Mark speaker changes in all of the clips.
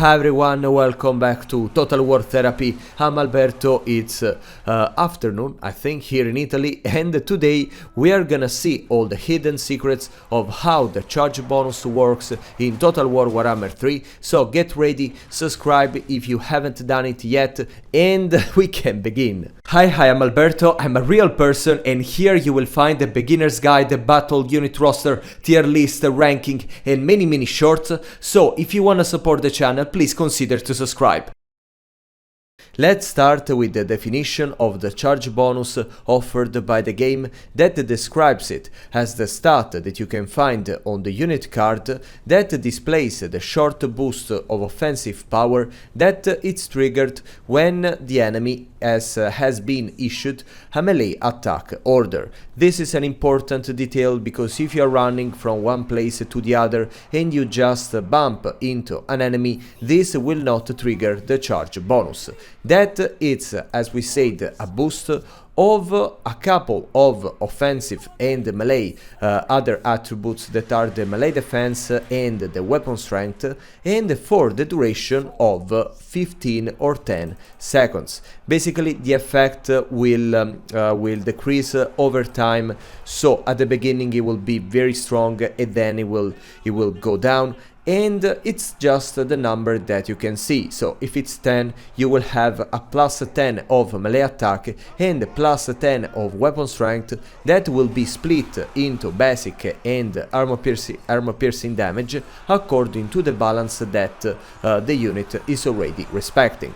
Speaker 1: Hi everyone, welcome back to Total War Therapy. I'm Alberto. It's afternoon, I think, here in Italy, and today we are gonna see all the hidden secrets of how the charge bonus works in Total War Warhammer 3. So get ready, subscribe if you haven't done it yet, and we can begin. Hi, I'm Alberto. I'm a real person, and here you will find the beginner's guide, the battle unit roster, tier list, ranking, and many shorts. So if you wanna support the channel, please consider to subscribe. Let's start with the definition of the charge bonus offered by the game that describes it as the stat that you can find on the unit card that displays the short boost of offensive power that it's triggered when the enemy has been issued a melee attack order. This is an important detail because if you are running from one place to the other and you just bump into an enemy, this will not trigger the charge bonus. That it's, as we said, a boost of a couple of offensive and melee other attributes that are the melee defense and the weapon strength, and for the duration of 15 or 10 seconds. Basically the effect will decrease over time, so at the beginning it will be very strong and then it will go down, and it's just the number that you can see. So if it's 10, you will have a plus 10 of melee attack and plus 10 of weapon strength that will be split into basic and armor piercing damage according to the balance that the unit is already respecting.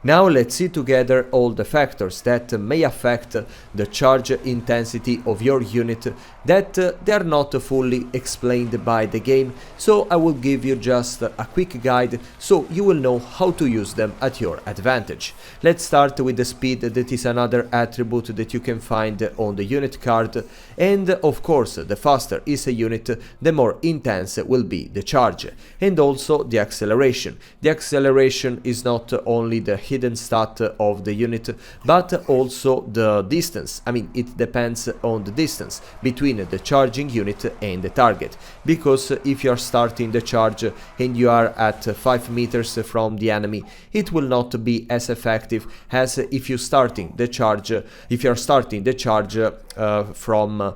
Speaker 1: Now let's see together all the factors that may affect the charge intensity of your unit that they are not fully explained by the game, so I will give you just a quick guide so you will know how to use them at your advantage. Let's start with the speed, that is another attribute that you can find on the unit card, and of course the faster is a unit, the more intense will be the charge. And also the acceleration. The acceleration is not only the hidden stat of the unit, but also the distance. I mean, it depends on the distance between the charging unit and the target, because if you are starting the charge and you are at 5 meters from the enemy, it will not be as effective as if you are starting the charge from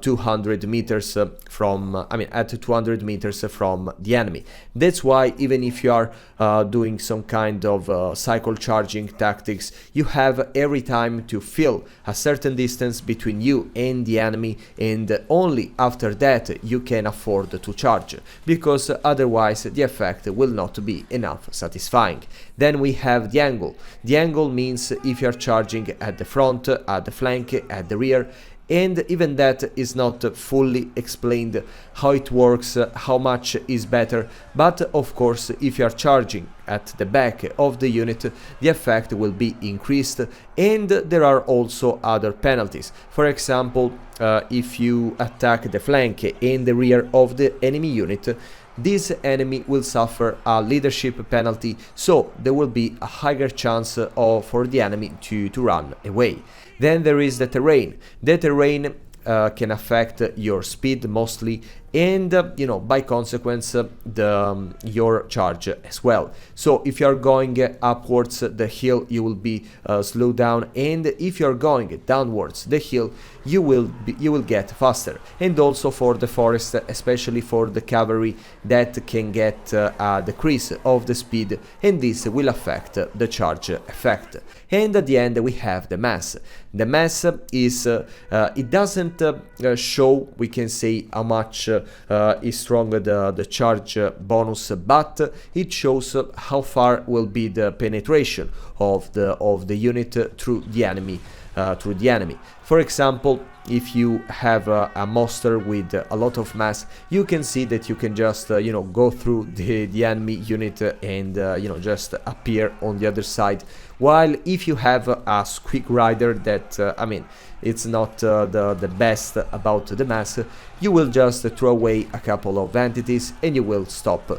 Speaker 1: 200 meters at 200 meters from the enemy. That's why even if you are doing some kind of cycle charging tactics, you have every time to fill a certain distance between you and the enemy, and only after that you can afford to charge, because otherwise the effect will not be enough satisfying. Then we have the angle. The angle means if you are charging at the front, at the flank, at the rear, and even that is not fully explained how it works, how much is better, but of course if you are charging at the back of the unit, the effect will be increased, and there are also other penalties. For example, if you attack the flank and the rear of the enemy unit, this enemy will suffer a leadership penalty, so there will be a higher chance for the enemy to run away. Then there is the terrain. The terrain can affect your speed mostly, and by consequence your charge as well. So if you are going upwards the hill, you will be slowed down, and if you are going downwards the hill, you will get faster. And also for the forest, especially for the cavalry, that can get a decrease of the speed, and this will affect the charge effect. And at the end we have the mass. The mass is it doesn't show, we can say, how much is strong the charge bonus, but it shows how far will be the penetration of the unit through the enemy. For example, if you have a monster with a lot of mass, you can see that you can just go through the enemy unit and just appear on the other side. While if you have a quick rider that it's not the best about the mass, you will just throw away a couple of entities and you will stop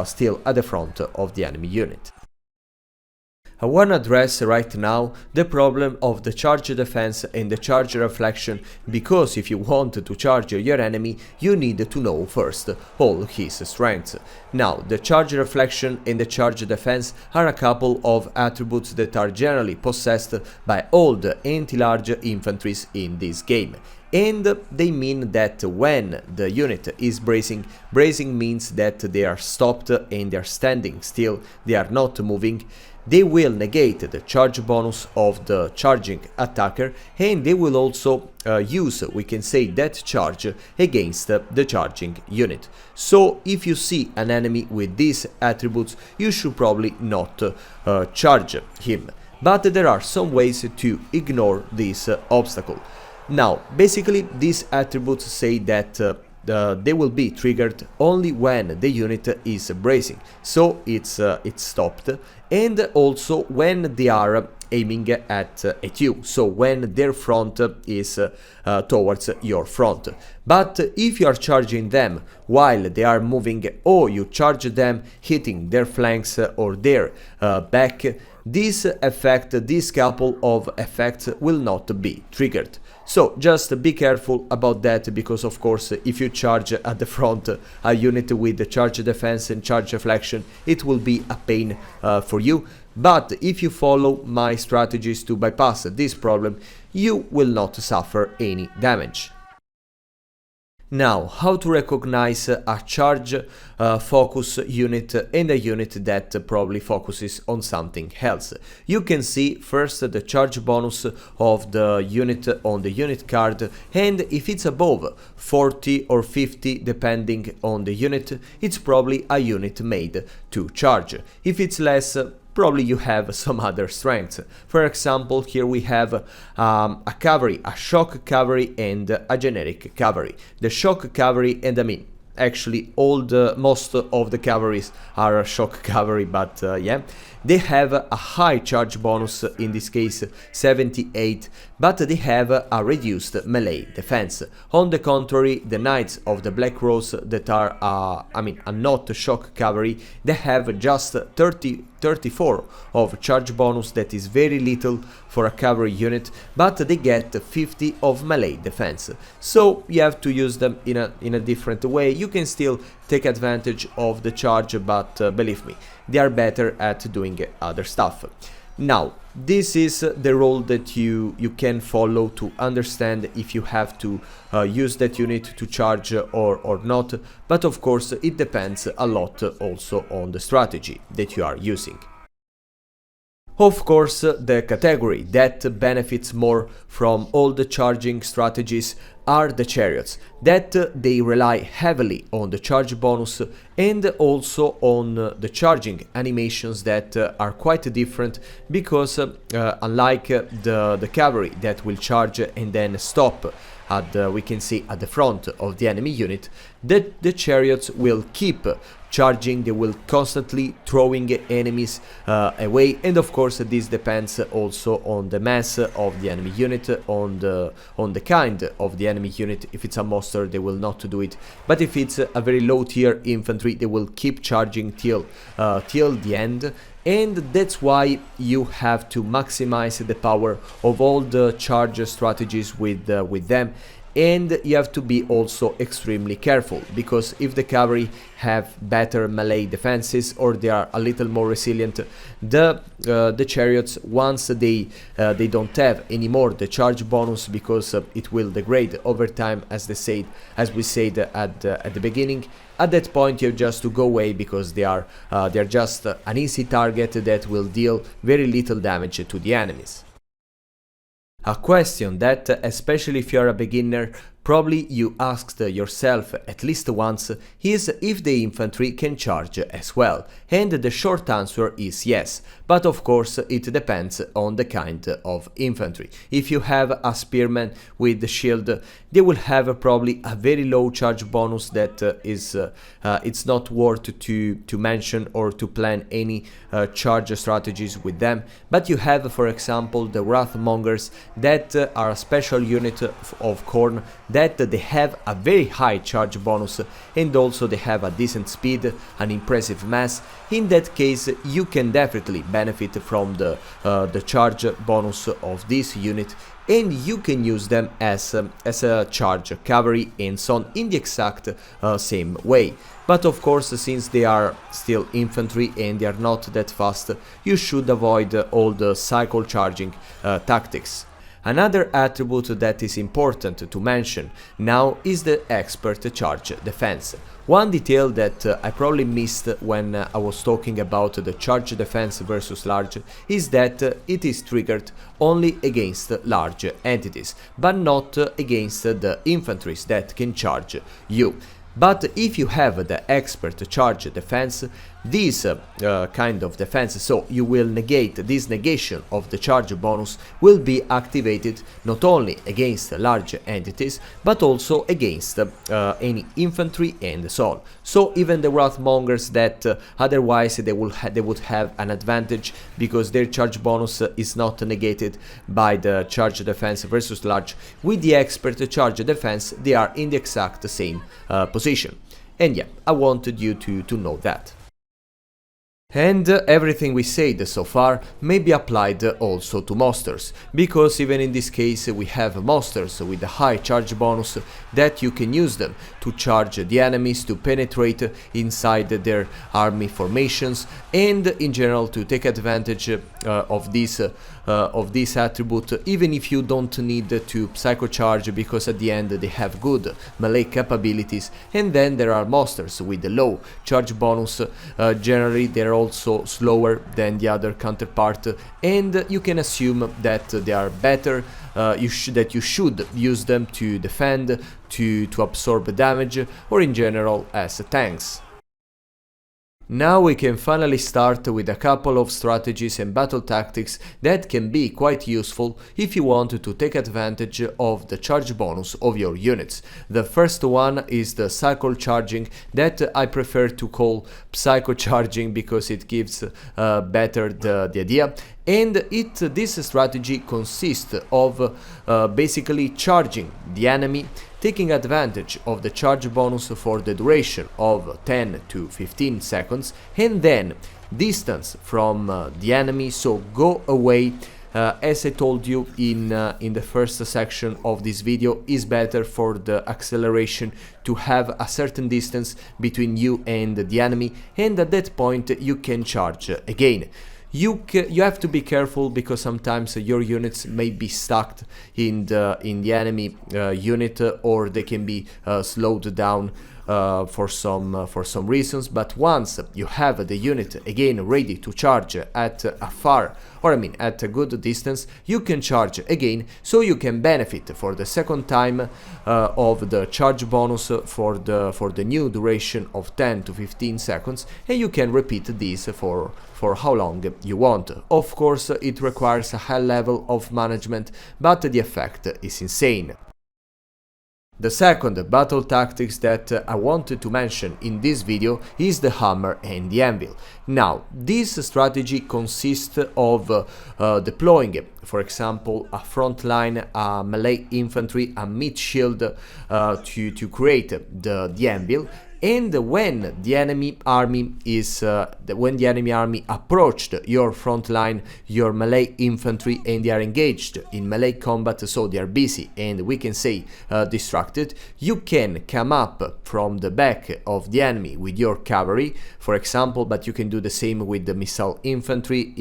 Speaker 1: still at the front of the enemy unit. I wanna address right now the problem of the charge defense and the charge reflection, because if you want to charge your enemy, you need to know first all his strengths. Now, the charge reflection and the charge defense are a couple of attributes that are generally possessed by all the anti-large infantries in this game. And they mean that when the unit is bracing means that they are stopped and they are standing still, they are not moving. They will negate the charge bonus of the charging attacker, and they will also use, we can say, that charge against the charging unit. So if you see an enemy with these attributes, you should probably not charge him. But there are some ways to ignore this obstacle. Now, basically, these attributes say that they will be triggered only when the unit is bracing, so it's stopped, and also when they are aiming at you, so when their front is towards your front. But if you are charging them while they are moving, or you charge them hitting their flanks or their back, this couple of effects will not be triggered. So just be careful about that, because of course if you charge at the front a unit with the charge defense and charge reflection, it will be a pain for you. But if you follow my strategies to bypass this problem, you will not suffer any damage. Now, how to recognize a charge focus unit and a unit that probably focuses on something else. You can see first the charge bonus of the unit on the unit card, and if it's above 40 or 50 depending on the unit, it's probably a unit made to charge. If it's less, probably you have some other strengths. For example, here we have a cavalry, a shock cavalry and a generic cavalry. The shock cavalry, and I mean, actually most of the cavalries are shock cavalry, but yeah, they have a high charge bonus, in this case 78, but they have a reduced melee defense. On the contrary, the Knights of the Black Rose that are are not shock cavalry, they have just 34 of charge bonus, that is very little for a cavalry unit, but they get 50 of melee defense. So you have to use them in a different way. You can still take advantage of the charge, but believe me, they are better at doing other stuff. Now, this is the role that you can follow to understand if you have to use that unit to charge or not, but of course it depends a lot also on the strategy that you are using. Of course, the category that benefits more from all the charging strategies are the Chariots, that they rely heavily on the charge bonus and also on the charging animations that are quite different, because unlike the cavalry that will charge and then stop we can see at the front of the enemy unit, the Chariots will keep charging, they will constantly throwing enemies away, and of course this depends also on the mass of the enemy unit, on the kind of the enemy unit. If it's a monster, they will not do it, but if it's a very low tier infantry, they will keep charging till the end. And that's why you have to maximize the power of all the charge strategies with them, and you have to be also extremely careful, because if the cavalry have better melee defenses or they are a little more resilient, the chariots, once they don't have anymore the charge bonus, because it will degrade over time, as we said at the beginning. At that point, you have just to go away, because they're just an easy target that will deal very little damage to the enemies. A question that, especially if you are a beginner, probably you asked yourself at least once, is if the infantry can charge as well, and the short answer is yes, but of course it depends on the kind of infantry. If you have a spearman with the shield, they will have probably a very low charge bonus that it's not worth to mention or to plan any charge strategies with them. But you have, for example, the Wrathmongers that are a special unit of Khorne that they have a very high charge bonus and also they have a decent speed, an impressive mass. In that case, you can definitely benefit from the charge bonus of this unit, and you can use them as a charge cavalry and so on in the exact same way. But of course, since they are still infantry and they are not that fast, you should avoid all the cycle charging tactics. Another attribute that is important to mention now is the expert charge defense. One detail that I probably missed when I was talking about the charge defense versus large is that it is triggered only against large entities, but not against the infantries that can charge you. But if you have the expert charge defense, this kind of defense, so you will negate, this negation of the charge bonus will be activated not only against large entities but also against any infantry and so on. So even the Wrathmongers that otherwise they would have an advantage because their charge bonus is not negated by the charge defense versus large, with the expert charge defense they are in the exact same position. And yeah, I wanted you to know that. And everything we said so far may be applied also to monsters, because even in this case we have monsters with a high charge bonus that you can use them to charge the enemies, to penetrate inside their army formations, and in general to take advantage of this attribute, even if you don't need to psycho charge, because at the end they have good melee capabilities. And then there are monsters with a low charge bonus, generally they're also slower than the other counterpart, and you can assume that they are better, you should use them to defend, to absorb damage, or in general as tanks. Now we can finally start with a couple of strategies and battle tactics that can be quite useful if you want to take advantage of the charge bonus of your units. The first one is the cycle charging, that I prefer to call psycho charging because it gives better the idea. And this strategy consists of basically charging the enemy, taking advantage of the charge bonus for the duration of 10 to 15 seconds, and then distance from the enemy, so go away. As I told you in the first section of this video, is better for the acceleration to have a certain distance between you and the enemy, and at that point you can charge again. You have to be careful because sometimes your units may be stuck in the enemy unit, or they can be slowed down for some reasons. But once you have the unit again ready to charge at at a good distance, you can charge again, so you can benefit for the second time of the charge bonus for the new duration of 10 to 15 seconds, and you can repeat this for how long you want. Of course, it requires a high level of management, but the effect is insane. The second battle tactics that I wanted to mention in this video is the hammer and the anvil. Now, this strategy consists of deploying, for example, a front line, a melee infantry, a mid shield to create the anvil. And when the enemy army approached your front line, your melee infantry, and they are engaged in melee combat, so they are busy and we can say distracted, you can come up from the back of the enemy with your cavalry, for example, but you can do the same with the missile infantry,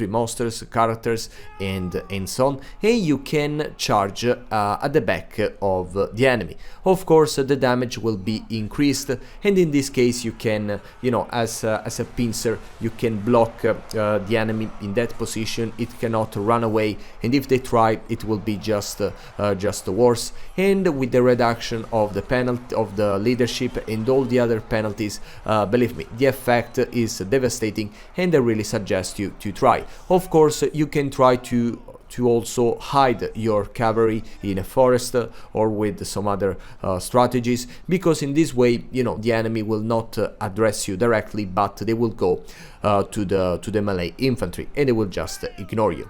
Speaker 1: monsters, characters, and so on, and you can charge at the back of the enemy. Of course, the damage will be increased, and in this case you can, as a pincer, you can block the enemy in that position. It cannot run away, and if they try, it will be just worse. And with the reduction of the penalty of the leadership and all the other penalties, believe me, the effect is devastating, and I really suggest you to try. Of course, you can try to also hide your cavalry in a forest or with some other strategies, because in this way, the enemy will not address you directly, but they will go to the melee infantry and they will just ignore you.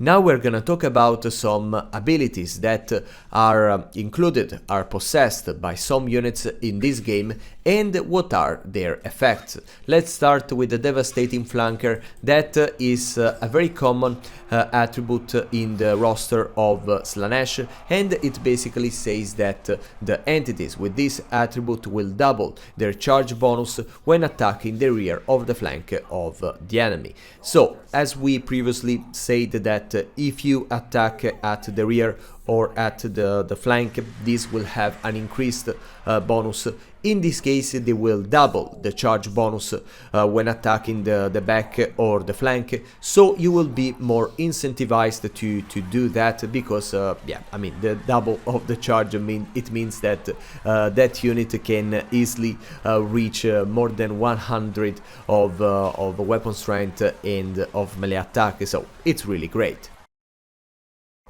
Speaker 1: Now we're gonna talk about some abilities that are possessed by some units in this game and what are their effects. Let's start with the Devastating Flanker. That is a very common attribute in the roster of Slaanesh, and it basically says that the entities with this attribute will double their charge bonus when attacking the rear of the flank of the enemy. So, as we previously said, that if you attack at the rear or at the flank, this will have an increased bonus. In this case, they will double the charge bonus when attacking the back or the flank, so you will be more incentivized to do that, because yeah, I mean, the double of the charge means that that unit can easily reach more than 100 of weapon strength and of melee attack, so it's really great.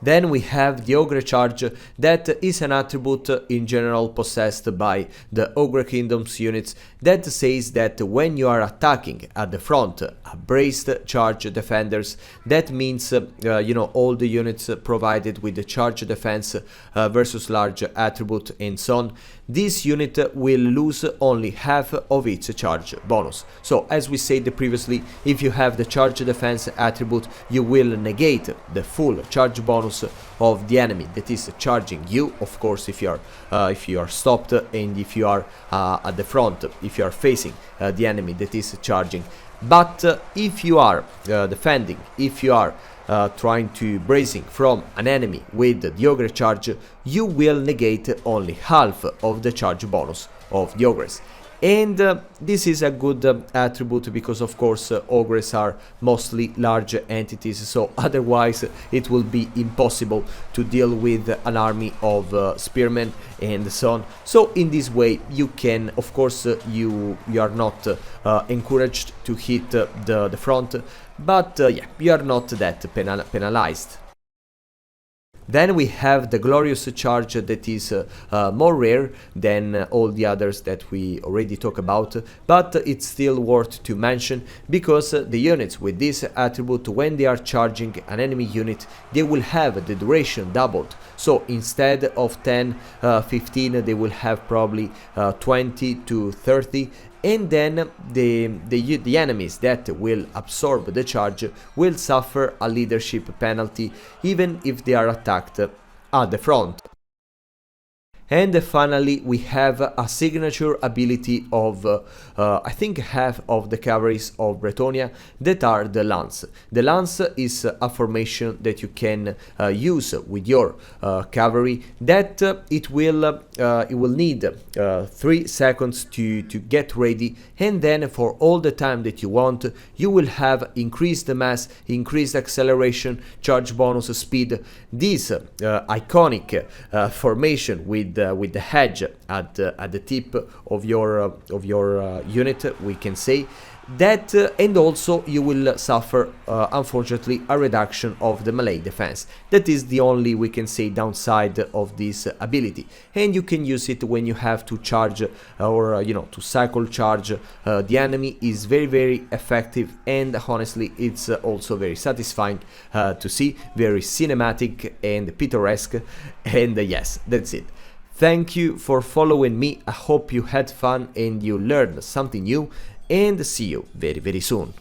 Speaker 1: Then we have the Ogre Charge. That is an attribute in general possessed by the Ogre Kingdoms units that says that when you are attacking at the front, braced charge defenders, that means you know, all the units provided with the charge defense versus large attribute and so on, this unit will lose only half of its charge bonus. So as we said previously, if you have the charge defense attribute, you will negate the full charge bonus of the enemy that is charging you, of course, if you are stopped and if you are at the front, if you are facing the enemy that is charging. But if you are defending, if you are trying to bracing from an enemy with the Ogre Charge, you will negate only half of the charge bonus of the Ogres. And this is a good attribute because, of course, Ogres are mostly large entities, so otherwise it will be impossible to deal with an army of spearmen and so on. So in this way you can, of course, you are not encouraged to hit the front, but yeah, you are not that penalized. Then we have the Glorious Charge that is more rare than all the others that we already talked about, but it's still worth to mention because the units with this attribute, when they are charging an enemy unit, they will have the duration doubled. So instead of 10, 15, they will have probably 20 to 30. And then the enemies that will absorb the charge will suffer a leadership penalty even if they are attacked at the front. And finally we have a signature ability of I think half of the cavalries of Bretonia, that are the Lance. The Lance is a formation that you can use with your cavalry, that it will need 3 seconds to get ready, and then for all the time that you want, you will have increased mass, increased acceleration, charge bonus, speed. This iconic formation with the hedge at the tip of your unit, we can say that, and also you will suffer unfortunately a reduction of the melee defense. That is the only, we can say, downside of this ability, and you can use it when you have to charge or you know, to cycle charge the enemy. Is very effective, and honestly it's also very satisfying to see, very cinematic and picturesque. And yes, that's it. Thank you for following me. I hope you had fun and you learned something new, and see you very soon.